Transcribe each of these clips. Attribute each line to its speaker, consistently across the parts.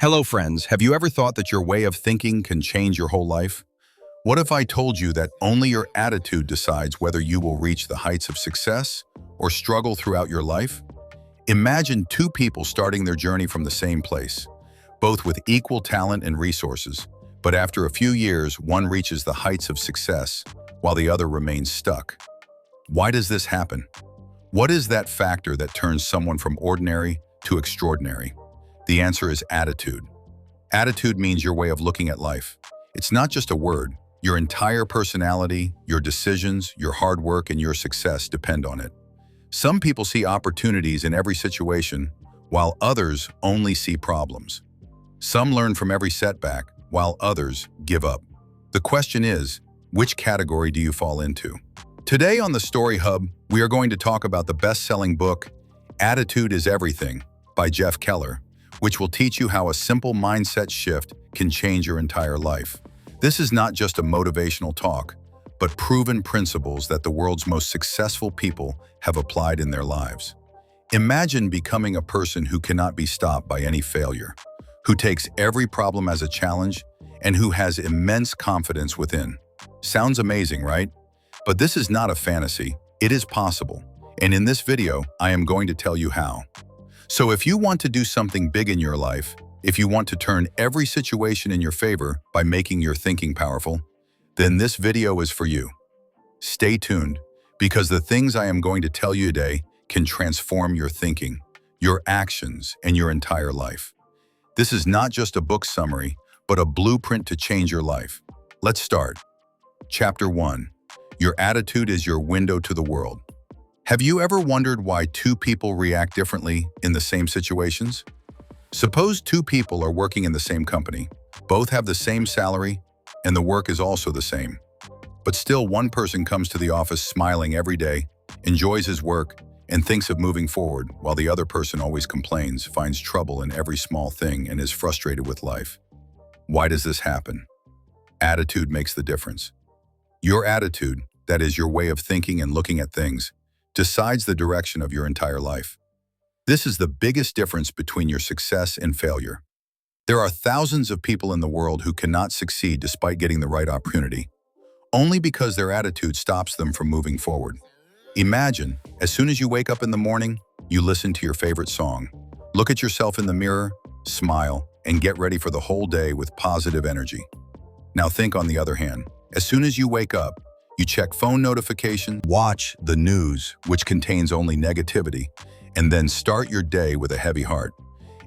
Speaker 1: Hello, friends. Have you ever thought that your way of thinking can change your whole life? What if I told you that only your attitude decides whether you will reach the heights of success or struggle throughout your life? Imagine two people starting their journey from the same place, both with equal talent and resources, but after a few years, one reaches the heights of success while the other remains stuck. Why does this happen? What is that factor that turns someone from ordinary to extraordinary? The answer is attitude. Attitude means your way of looking at life. It's not just a word. Your entire personality, your decisions, your hard work, and your success depend on it. Some people see opportunities in every situation, while others only see problems. Some learn from every setback, while others give up. The question is, which category do you fall into? Today on the Story Hub, we are going to talk about the best-selling book, Attitude is Everything, by Jeff Keller, which will teach you how a simple mindset shift can change your entire life. This is not just a motivational talk, but proven principles that the world's most successful people have applied in their lives. Imagine becoming a person who cannot be stopped by any failure, who takes every problem as a challenge, and who has immense confidence within. Sounds amazing, right? But this is not a fantasy. It is possible. And in this video, I am going to tell you how. So if you want to do something big in your life, if you want to turn every situation in your favor by making your thinking powerful, then this video is for you. Stay tuned, because the things I am going to tell you today can transform your thinking, your actions, and your entire life. This is not just a book summary, but a blueprint to change your life. Let's start. Chapter 1. Your attitude is your window to the world. Have you ever wondered why two people react differently in the same situations? Suppose two people are working in the same company, both have the same salary, and the work is also the same. But still, one person comes to the office smiling every day, enjoys his work, and thinks of moving forward, while the other person always complains, finds trouble in every small thing, and is frustrated with life. Why does this happen? Attitude makes the difference. Your attitude, that is your way of thinking and looking at things, decides the direction of your entire life. This is the biggest difference between your success and failure. There are thousands of people in the world who cannot succeed despite getting the right opportunity, only because their attitude stops them from moving forward. Imagine, as soon as you wake up in the morning, you listen to your favorite song, look at yourself in the mirror, smile, and get ready for the whole day with positive energy. Now think on the other hand. As soon as you wake up, you check phone notifications, watch the news, which contains only negativity, and then start your day with a heavy heart.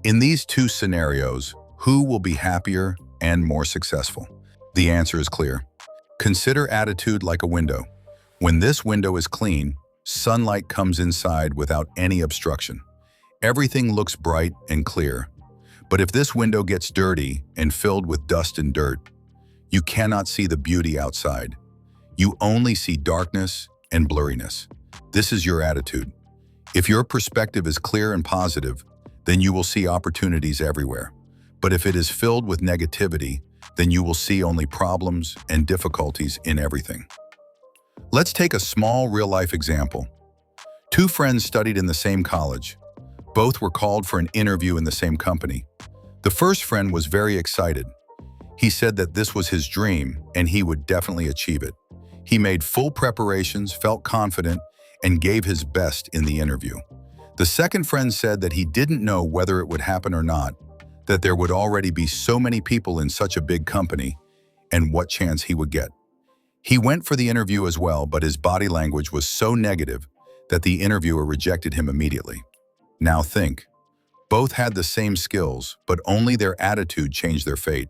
Speaker 1: In these two scenarios, who will be happier and more successful? The answer is clear. Consider attitude like a window. When this window is clean, sunlight comes inside without any obstruction. Everything looks bright and clear. But if this window gets dirty and filled with dust and dirt, you cannot see the beauty outside. You only see darkness and blurriness. This is your attitude. If your perspective is clear and positive, then you will see opportunities everywhere. But if it is filled with negativity, then you will see only problems and difficulties in everything. Let's take a small real-life example. Two friends studied in the same college. Both were called for an interview in the same company. The first friend was very excited. He said that this was his dream and he would definitely achieve it. He made full preparations, felt confident, and gave his best in the interview. The second friend said that he didn't know whether it would happen or not, that there would already be so many people in such a big company, and what chance he would get. He went for the interview as well, but his body language was so negative that the interviewer rejected him immediately. Now think, both had the same skills, but only their attitude changed their fate.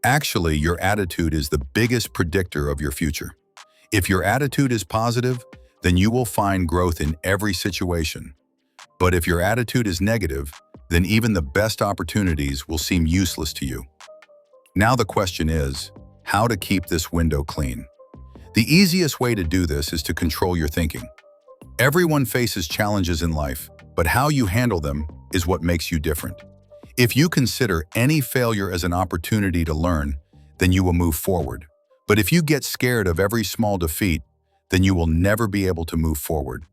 Speaker 1: Actually, your attitude is the biggest predictor of your future. If your attitude is positive, then you will find growth in every situation. But if your attitude is negative, then even the best opportunities will seem useless to you. Now the question is, how to keep this window clean? The easiest way to do this is to control your thinking. Everyone faces challenges in life, but how you handle them is what makes you different. If you consider any failure as an opportunity to learn, then you will move forward. But if you get scared of every small defeat, then you will never be able to move forward.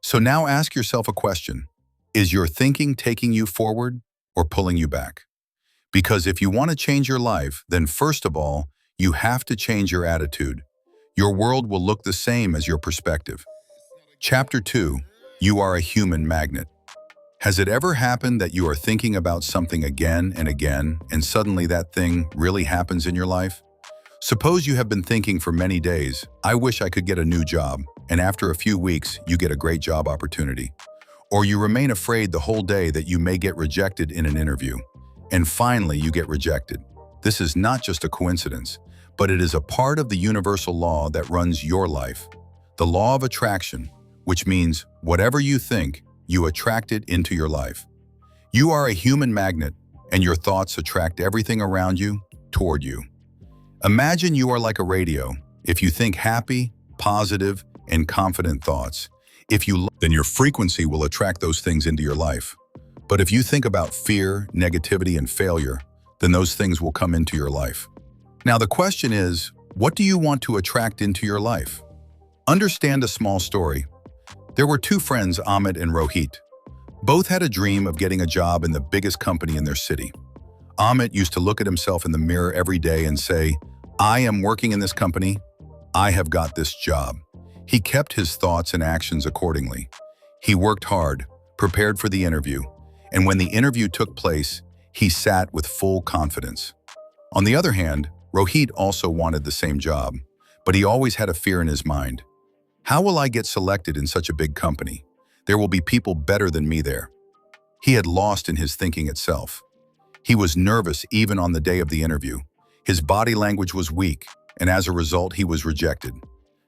Speaker 1: So now ask yourself a question. Is your thinking taking you forward or pulling you back? Because if you want to change your life, then first of all, you have to change your attitude. Your world will look the same as your perspective. Chapter 2. You are a human magnet. Has it ever happened that you are thinking about something again and again, and suddenly that thing really happens in your life? Suppose you have been thinking for many days, I wish I could get a new job, and after a few weeks, you get a great job opportunity. Or you remain afraid the whole day that you may get rejected in an interview, and finally you get rejected. This is not just a coincidence, but it is a part of the universal law that runs your life. The law of attraction, which means whatever you think, you attract it into your life. You are a human magnet, and your thoughts attract everything around you toward you. Imagine you are like a radio. If you think happy, positive, and confident thoughts, then your frequency will attract those things into your life. But if you think about fear, negativity, and failure, then those things will come into your life. Now the question is, what do you want to attract into your life? Understand a small story. There were two friends, Amit and Rohit. Both had a dream of getting a job in the biggest company in their city. Amit used to look at himself in the mirror every day and say, I am working in this company. I have got this job. He kept his thoughts and actions accordingly. He worked hard, prepared for the interview, and when the interview took place, he sat with full confidence. On the other hand, Rohit also wanted the same job, but he always had a fear in his mind. How will I get selected in such a big company? There will be people better than me there. He had lost in his thinking itself. He was nervous even on the day of the interview. His body language was weak, and as a result, he was rejected.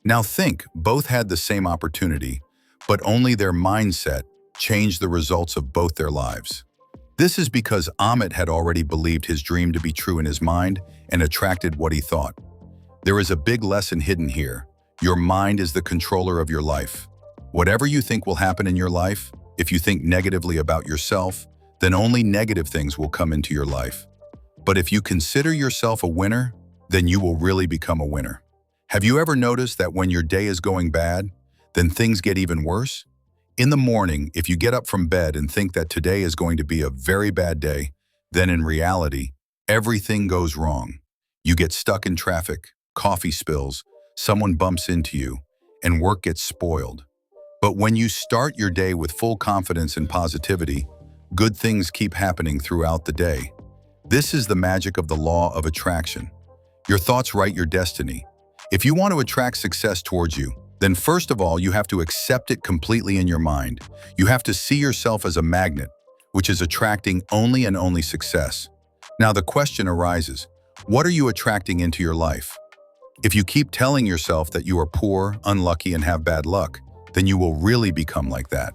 Speaker 1: Now think, both had the same opportunity, but only their mindset changed the results of both their lives. This is because Amit had already believed his dream to be true in his mind and attracted what he thought. There is a big lesson hidden here. Your mind is the controller of your life. Whatever you think will happen in your life, if you think negatively about yourself, then only negative things will come into your life. But if you consider yourself a winner, then you will really become a winner. Have you ever noticed that when your day is going bad, then things get even worse? In the morning, if you get up from bed and think that today is going to be a very bad day, then in reality, everything goes wrong. You get stuck in traffic, coffee spills, someone bumps into you, and work gets spoiled. But when you start your day with full confidence and positivity, good things keep happening throughout the day. This is the magic of the law of attraction. Your thoughts write your destiny. If you want to attract success towards you, then first of all, you have to accept it completely in your mind. You have to see yourself as a magnet, which is attracting only and only success. Now the question arises, what are you attracting into your life? If you keep telling yourself that you are poor, unlucky, and have bad luck, then you will really become like that.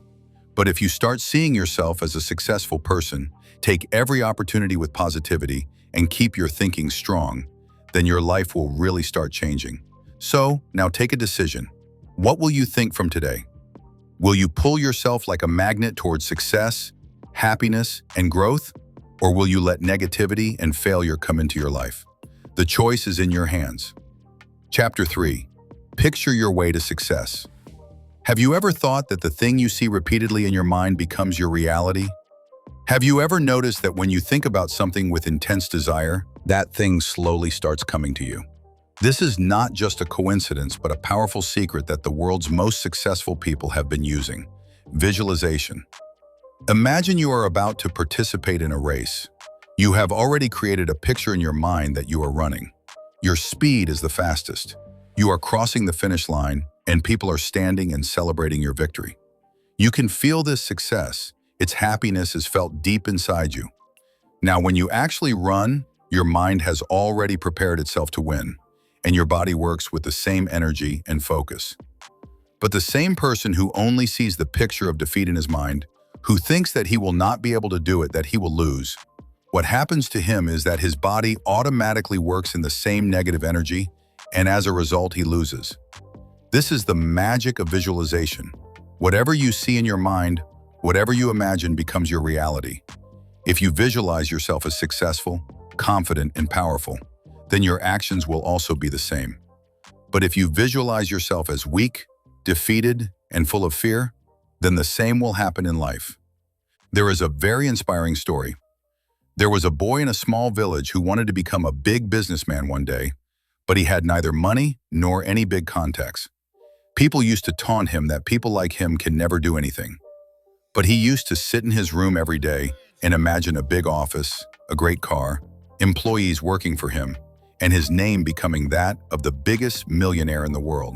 Speaker 1: But if you start seeing yourself as a successful person, take every opportunity with positivity, and keep your thinking strong, then your life will really start changing. So, now take a decision. What will you think from today? Will you pull yourself like a magnet towards success, happiness, and growth? Or will you let negativity and failure come into your life? The choice is in your hands. Chapter 3. Picture your way to success. Have you ever thought that the thing you see repeatedly in your mind becomes your reality? Have you ever noticed that when you think about something with intense desire, that thing slowly starts coming to you? This is not just a coincidence, but a powerful secret that the world's most successful people have been using: visualization. Imagine you are about to participate in a race. You have already created a picture in your mind that you are running. Your speed is the fastest. You are crossing the finish line, and people are standing and celebrating your victory. You can feel this success. Its happiness is felt deep inside you. Now, when you actually run, your mind has already prepared itself to win, and your body works with the same energy and focus. But the same person who only sees the picture of defeat in his mind, who thinks that he will not be able to do it, that he will lose, what happens to him is that his body automatically works in the same negative energy, and as a result, he loses. This is the magic of visualization. Whatever you see in your mind, whatever you imagine becomes your reality. If you visualize yourself as successful, confident, and powerful, then your actions will also be the same. But if you visualize yourself as weak, defeated, and full of fear, then the same will happen in life. There is a very inspiring story. There was a boy in a small village who wanted to become a big businessman one day, but he had neither money nor any big contacts. People used to taunt him that people like him can never do anything. But he used to sit in his room every day and imagine a big office, a great car, employees working for him, and his name becoming that of the biggest millionaire in the world.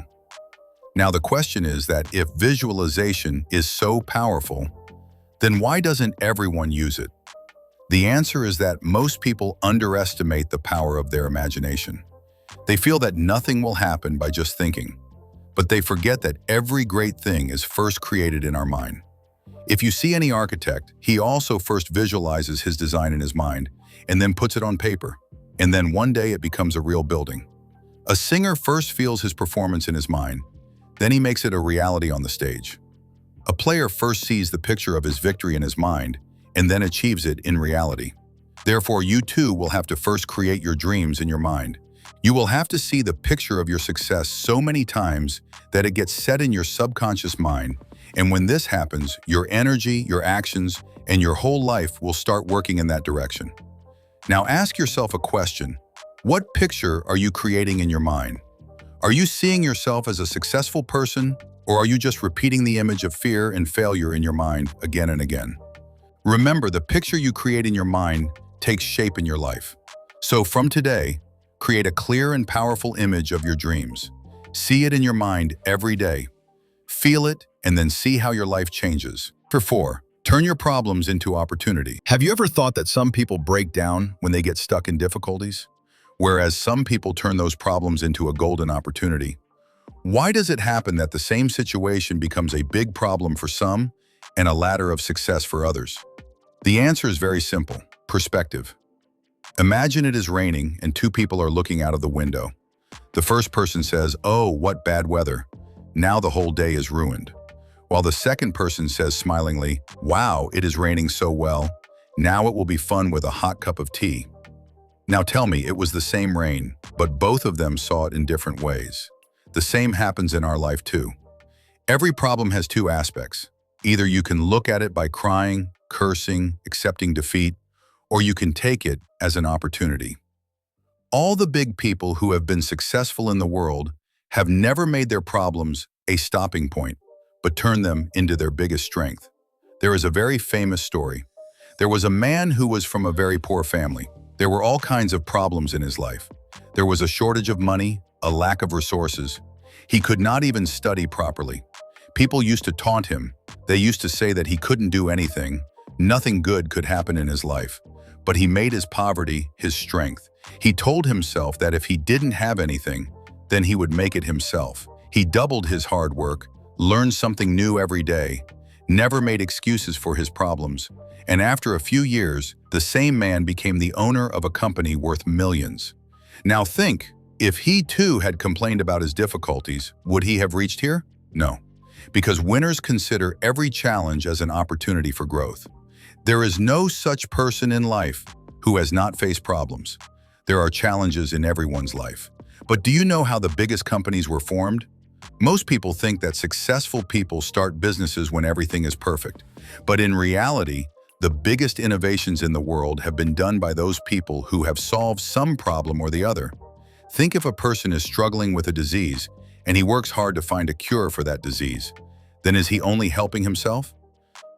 Speaker 1: Now the question is that if visualization is so powerful, then why doesn't everyone use it? The answer is that most people underestimate the power of their imagination. They feel that nothing will happen by just thinking, but they forget that every great thing is first created in our mind. If you see any architect, he also first visualizes his design in his mind and then puts it on paper, and then one day it becomes a real building. A singer first feels his performance in his mind, then he makes it a reality on the stage. A player first sees the picture of his victory in his mind and then achieves it in reality. Therefore, you too will have to first create your dreams in your mind. You will have to see the picture of your success so many times that it gets set in your subconscious mind, and when this happens, your energy, your actions, and your whole life will start working in that direction. Now ask yourself a question. What picture are you creating in your mind? Are you seeing yourself as a successful person, or are you just repeating the image of fear and failure in your mind again and again? Remember, the picture you create in your mind takes shape in your life. So from today, create a clear and powerful image of your dreams. See it in your mind every day. Feel it, and then see how your life changes. Number 4, turn your problems into opportunity. Have you ever thought that some people break down when they get stuck in difficulties, whereas some people turn those problems into a golden opportunity? Why does it happen that the same situation becomes a big problem for some and a ladder of success for others? The answer is very simple: perspective. Imagine it is raining and two people are looking out of the window. The first person says, "Oh, what bad weather. Now the whole day is ruined." While the second person says smilingly, "Wow, it is raining so well. Now it will be fun with a hot cup of tea." Now tell me, it was the same rain, but both of them saw it in different ways. The same happens in our life too. Every problem has two aspects. Either you can look at it by crying, cursing, accepting defeat, or you can take it as an opportunity. All the big people who have been successful in the world have never made their problems a stopping point, but turned them into their biggest strength. There is a very famous story. There was a man who was from a very poor family. There were all kinds of problems in his life. There was a shortage of money, a lack of resources. He could not even study properly. People used to taunt him. They used to say that he couldn't do anything. Nothing good could happen in his life. But he made his poverty his strength. He told himself that if he didn't have anything, then he would make it himself. He doubled his hard work, learned something new every day, never made excuses for his problems, and after a few years, the same man became the owner of a company worth millions. Now think, if he too had complained about his difficulties, would he have reached here? No, because winners consider every challenge as an opportunity for growth. There is no such person in life who has not faced problems. There are challenges in everyone's life. But do you know how the biggest companies were formed? Most people think that successful people start businesses when everything is perfect. But in reality, the biggest innovations in the world have been done by those people who have solved some problem or the other. Think if a person is struggling with a disease and he works hard to find a cure for that disease, then is he only helping himself?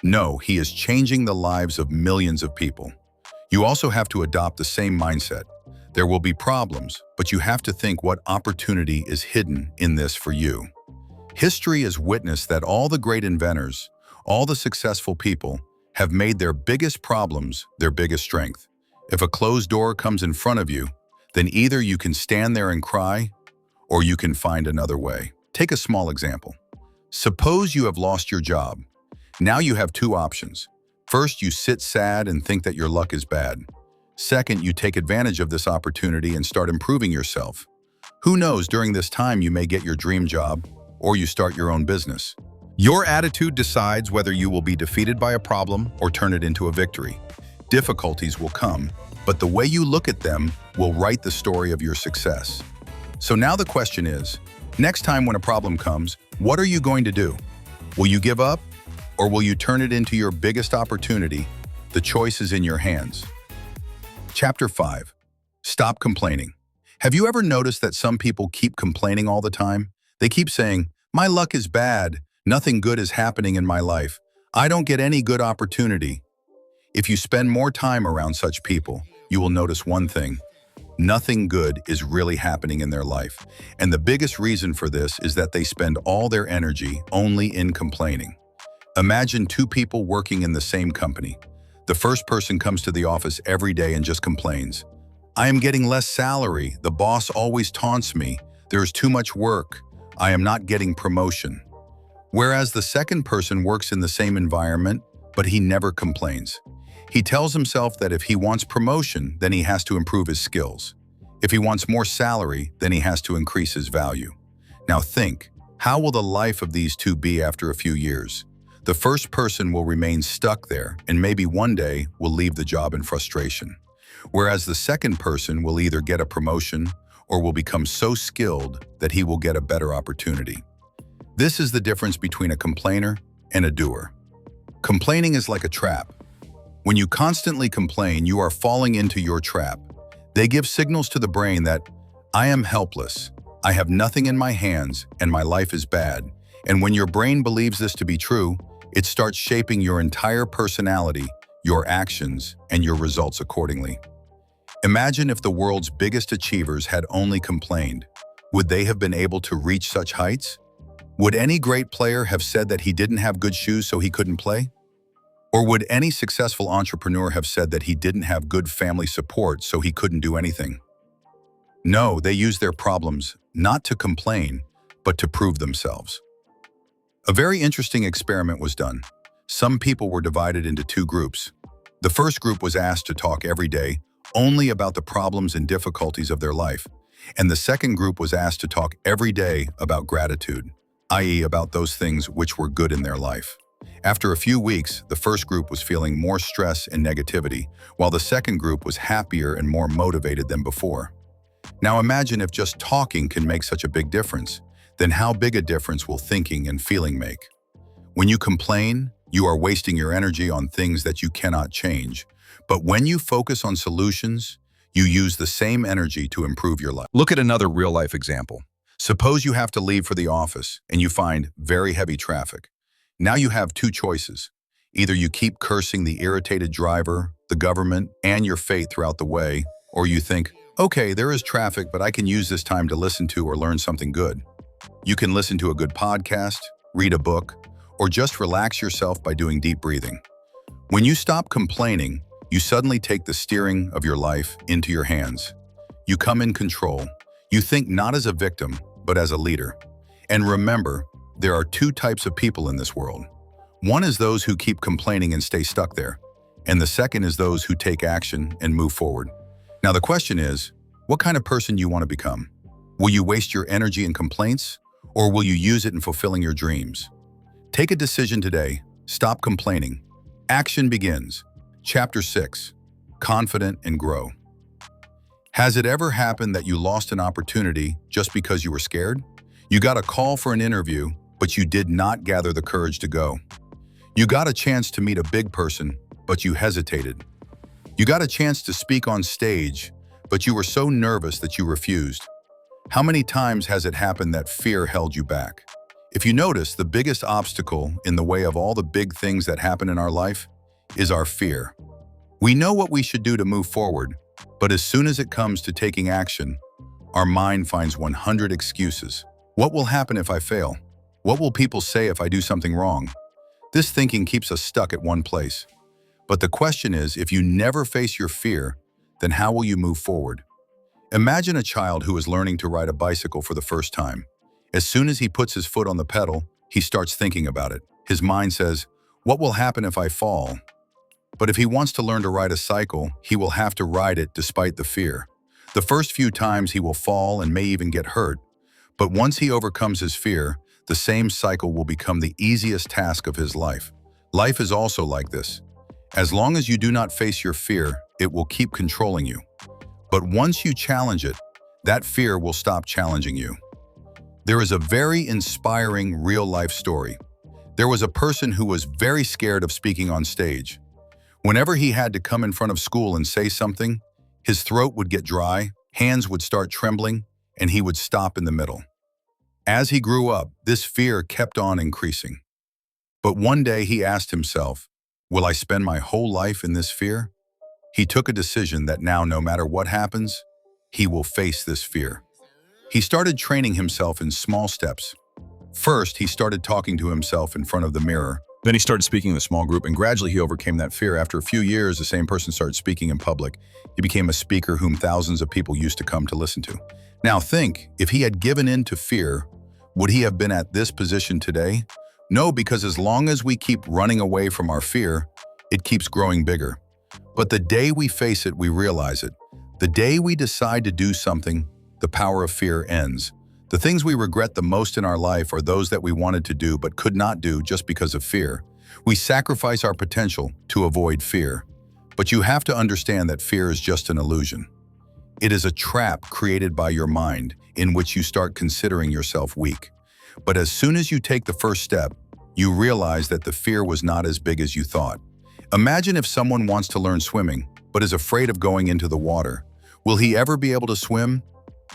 Speaker 1: No, he is changing the lives of millions of people. You also have to adopt the same mindset. There will be problems, but you have to think what opportunity is hidden in this for you. History has witnessed that all the great inventors, all the successful people, have made their biggest problems their biggest strength. If a closed door comes in front of you, then either you can stand there and cry, or you can find another way. Take a small example. Suppose you have lost your job. Now you have two options. First, you sit sad and think that your luck is bad. Second, you take advantage of this opportunity and start improving yourself. Who knows, during this time you may get your dream job, or you start your own business. Your attitude decides whether you will be defeated by a problem or turn it into a victory. Difficulties will come, but the way you look at them will write the story of your success. So now the question is, next time when a problem comes, what are you going to do? Will you give up, or will you turn it into your biggest opportunity? The choice is in your hands. Chapter 5. Stop complaining. Have you ever noticed that some people keep complaining all the time? They keep saying, "My luck is bad. Nothing good is happening in my life. I don't get any good opportunity." If you spend more time around such people, you will notice one thing. Nothing good is really happening in their life. And the biggest reason for this is that they spend all their energy only in complaining. Imagine two people working in the same company. The first person comes to the office every day and just complains. "I am getting less salary. The boss always taunts me. There is too much work. I am not getting promotion." Whereas the second person works in the same environment, but he never complains. He tells himself that if he wants promotion, then he has to improve his skills. If he wants more salary, then he has to increase his value. Now think, how will the life of these two be after a few years? The first person will remain stuck there and maybe one day will leave the job in frustration. Whereas the second person will either get a promotion or will become so skilled that he will get a better opportunity. This is the difference between a complainer and a doer. Complaining is like a trap. When you constantly complain, you are falling into your trap. They give signals to the brain that, "I am helpless, I have nothing in my hands, and my life is bad." And when your brain believes this to be true, it starts shaping your entire personality, your actions, and your results accordingly. Imagine if the world's biggest achievers had only complained. Would they have been able to reach such heights? Would any great player have said that he didn't have good shoes so he couldn't play? Or would any successful entrepreneur have said that he didn't have good family support so he couldn't do anything? No, they used their problems not to complain, but to prove themselves. A very interesting experiment was done. Some people were divided into two groups. The first group was asked to talk every day only about the problems and difficulties of their life, and the second group was asked to talk every day about gratitude, i.e., about those things which were good in their life. After a few weeks, the first group was feeling more stress and negativity, while the second group was happier and more motivated than before. Now imagine if just talking can make such a big difference, then how big a difference will thinking and feeling make? When you complain, you are wasting your energy on things that you cannot change. But when you focus on solutions, you use the same energy to improve your life. Look at another real-life example. Suppose you have to leave for the office and you find very heavy traffic. Now you have two choices. Either you keep cursing the irritated driver, the government, and your fate throughout the way, or you think, "Okay, there is traffic, but I can use this time to listen to or learn something good." You can listen to a good podcast, read a book, or just relax yourself by doing deep breathing. When you stop complaining, you suddenly take the steering of your life into your hands. You come in control. You think not as a victim, but as a leader. And remember, there are two types of people in this world. One is those who keep complaining and stay stuck there, and the second is those who take action and move forward. Now the question is, what kind of person do you want to become? Will you waste your energy in complaints, or will you use it in fulfilling your dreams? Take a decision today. Stop complaining. Action begins. Chapter 6. Confident and Grow. Has it ever happened that you lost an opportunity just because you were scared? You got a call for an interview, but you did not gather the courage to go. You got a chance to meet a big person, but you hesitated. You got a chance to speak on stage, but you were so nervous that you refused. How many times has it happened that fear held you back? If you notice, the biggest obstacle in the way of all the big things that happen in our life is our fear. We know what we should do to move forward, but as soon as it comes to taking action, our mind finds 100 excuses. What will happen if I fail? What will people say if I do something wrong? This thinking keeps us stuck at one place. But the question is, if you never face your fear, then how will you move forward? Imagine a child who is learning to ride a bicycle for the first time. As soon as he puts his foot on the pedal, he starts thinking about it. His mind says, "What will happen if I fall?" But if he wants to learn to ride a cycle, he will have to ride it despite the fear. The first few times he will fall and may even get hurt. But once he overcomes his fear, the same cycle will become the easiest task of his life. Life is also like this. As long as you do not face your fear, it will keep controlling you. But once you challenge it, that fear will stop challenging you. There is a very inspiring real-life story. There was a person who was very scared of speaking on stage. Whenever he had to come in front of school and say something, His throat would get dry, hands would start trembling, and he would stop in the middle. As he grew up, this fear kept on increasing. But one day he asked himself, will I spend my whole life in this fear? He took a decision that now, no matter what happens, he will face this fear. He started training himself in small steps. First, he started talking to himself in front of the mirror. Then he started speaking in a small group, and gradually he overcame that fear. After a few years, the same person started speaking in public. He became a speaker whom thousands of people used to come to listen to. Now think, if he had given in to fear, would he have been at this position today? No, because as long as we keep running away from our fear, it keeps growing bigger. But the day we face it, we realize it. The day we decide to do something, the power of fear ends. The things we regret the most in our life are those that we wanted to do but could not do just because of fear. We sacrifice our potential to avoid fear. But you have to understand that fear is just an illusion. It is a trap created by your mind in which you start considering yourself weak. But as soon as you take the first step, you realize that the fear was not as big as you thought. Imagine if someone wants to learn swimming but is afraid of going into the water. Will he ever be able to swim?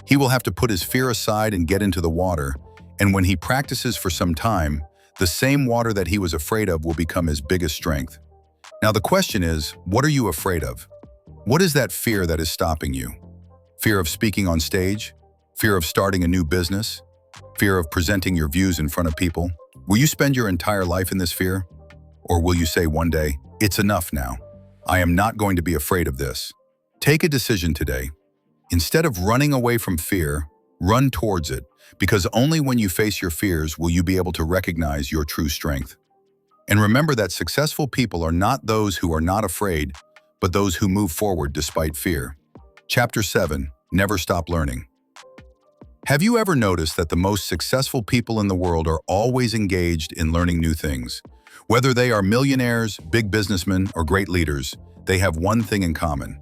Speaker 1: He will have to put his fear aside and get into the water, and when he practices for some time, the same water that he was afraid of will become his biggest strength. Now the question is, what are you afraid of? What is that fear that is stopping you? Fear of speaking on stage? Fear of starting a new business? Fear of presenting your views in front of people? Will you spend your entire life in this fear? Or will you say one day, it's enough now. I am not going to be afraid of this. Take a decision today. Instead of running away from fear, run towards it, because only when you face your fears will you be able to recognize your true strength. And remember that successful people are not those who are not afraid, but those who move forward despite fear. Chapter 7. Never Stop Learning. Have you ever noticed that the most successful people in the world are always engaged in learning new things? Whether they are millionaires, big businessmen, or great leaders, they have one thing in common.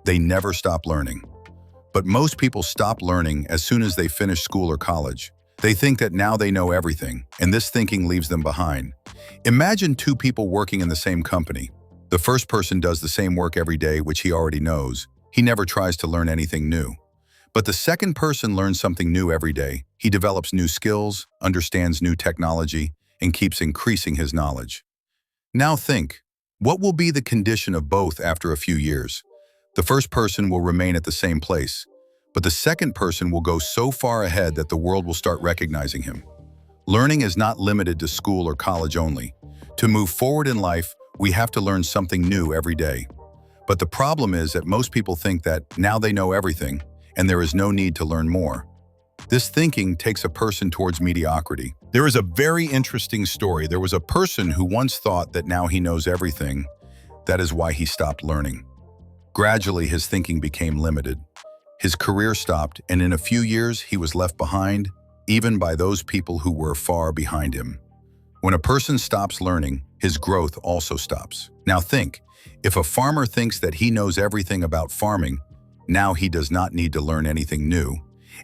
Speaker 1: They never stop learning. But most people stop learning as soon as they finish school or college. They think that now they know everything, and this thinking leaves them behind. Imagine two people working in the same company. The first person does the same work every day, which he already knows. He never tries to learn anything new. But the second person learns something new every day. He develops new skills, understands new technology, and keeps increasing his knowledge. Now think, what will be the condition of both after a few years? The first person will remain at the same place, but the second person will go so far ahead that the world will start recognizing him. Learning is not limited to school or college only. To move forward in life, we have to learn something new every day. But the problem is that most people think that now they know everything, and there is no need to learn more. This thinking takes a person towards mediocrity. There is a very interesting story. There was a person who once thought that now he knows everything. That is why he stopped learning. Gradually, his thinking became limited. His career stopped, and in a few years, he was left behind, even by those people who were far behind him. When a person stops learning, his growth also stops. Now think, if a farmer thinks that he knows everything about farming, now he does not need to learn anything new,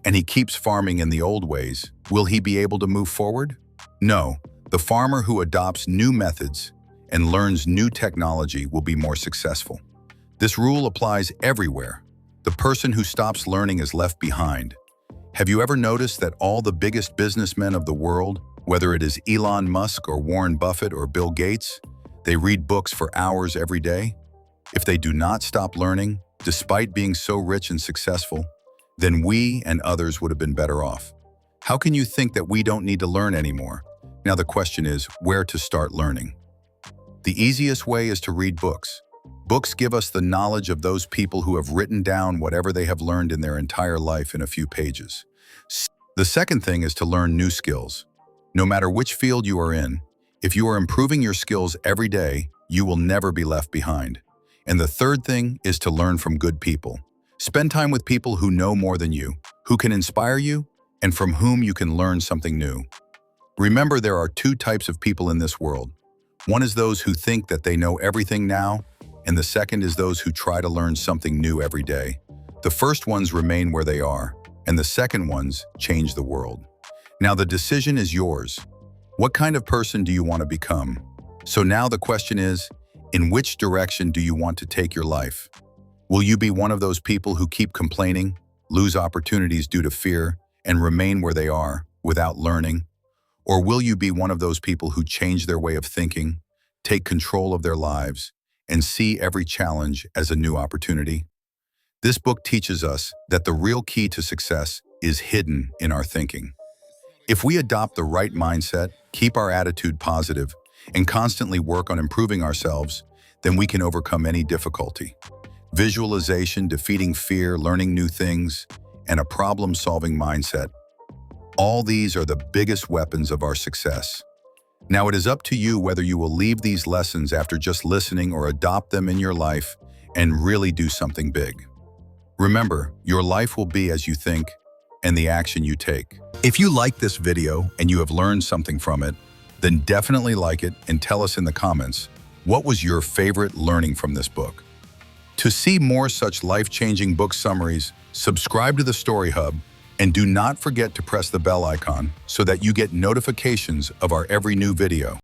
Speaker 1: and he keeps farming in the old ways, will he be able to move forward? No, the farmer who adopts new methods and learns new technology will be more successful. This rule applies everywhere. The person who stops learning is left behind. Have you ever noticed that all the biggest businessmen of the world, whether it is Elon Musk or Warren Buffett or Bill Gates, they read books for hours every day? If they do not stop learning, despite being so rich and successful, then we and others would have been better off. How can you think that we don't need to learn anymore? Now the question is, where to start learning? The easiest way is to read books. Books give us the knowledge of those people who have written down whatever they have learned in their entire life in a few pages. The second thing is to learn new skills. No matter which field you are in, if you are improving your skills every day, you will never be left behind. And the third thing is to learn from good people. Spend time with people who know more than you, who can inspire you, and from whom you can learn something new. Remember, there are two types of people in this world. One is those who think that they know everything now, and the second is those who try to learn something new every day. The first ones remain where they are, and the second ones change the world. Now the decision is yours. What kind of person do you want to become? So now the question is, in which direction do you want to take your life? Will you be one of those people who keep complaining, lose opportunities due to fear, and remain where they are without learning? Or will you be one of those people who change their way of thinking, take control of their lives, and see every challenge as a new opportunity? This book teaches us that the real key to success is hidden in our thinking. If we adopt the right mindset, keep our attitude positive, and constantly work on improving ourselves, then we can overcome any difficulty. Visualization, defeating fear, learning new things, and a problem-solving mindset. All these are the biggest weapons of our success. Now it is up to you whether you will leave these lessons after just listening or adopt them in your life and really do something big. Remember, your life will be as you think and the action you take. If you like this video and you have learned something from it, then definitely like it and tell us in the comments, what was your favorite learning from this book? To see more such life-changing book summaries, subscribe to the Story Hub and do not forget to press the bell icon so that you get notifications of our every new video.